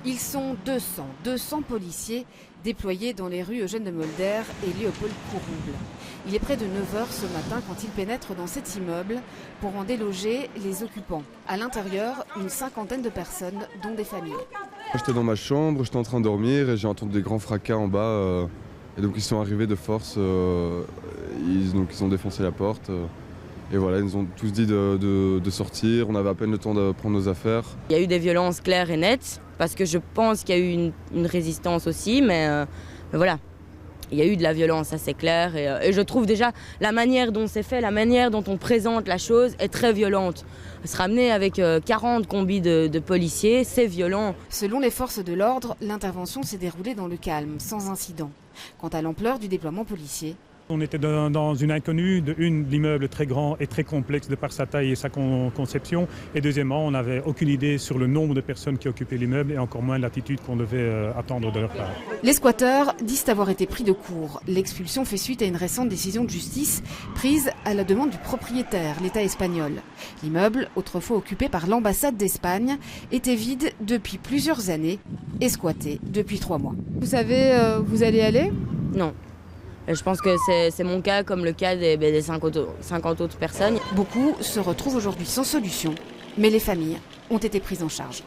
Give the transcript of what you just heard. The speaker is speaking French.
Ils sont 200 policiers déployés dans les rues Eugène de Mulder et Léopold Courouble. Il est près de 9 h ce matin quand ils pénètrent dans cet immeuble pour en déloger les occupants. À l'intérieur, une cinquantaine de personnes, dont des familles. J'étais dans ma chambre, j'étais en train de dormir et j'ai entendu des grands fracas en bas. Et donc ils sont arrivés de force, ils ont défoncé la porte. Et voilà, ils nous ont tous dit de sortir, on avait à peine le temps de prendre nos affaires. Il y a eu des violences claires et nettes, parce que je pense qu'il y a eu une résistance aussi, mais voilà. Il y a eu de la violence, ça c'est clair, et je trouve déjà la manière dont c'est fait, la manière dont on présente la chose est très violente. Se ramener avec 40 combis de policiers, c'est violent. Selon les forces de l'ordre, l'intervention s'est déroulée dans le calme, sans incident. Quant à l'ampleur du déploiement policier, on était dans une inconnue, l'immeuble très grand et très complexe de par sa taille et sa conception. Et deuxièmement, on n'avait aucune idée sur le nombre de personnes qui occupaient l'immeuble et encore moins l'attitude qu'on devait attendre de leur part. Les squatteurs disent avoir été pris de court. L'expulsion fait suite à une récente décision de justice prise à la demande du propriétaire, l'État espagnol. L'immeuble, autrefois occupé par l'ambassade d'Espagne, était vide depuis plusieurs années et squatté depuis 3 mois. Vous savez, vous allez aller ? Non. Je pense que c'est mon cas comme le cas des 50 autres personnes. Beaucoup se retrouvent aujourd'hui sans solution, mais les familles ont été prises en charge.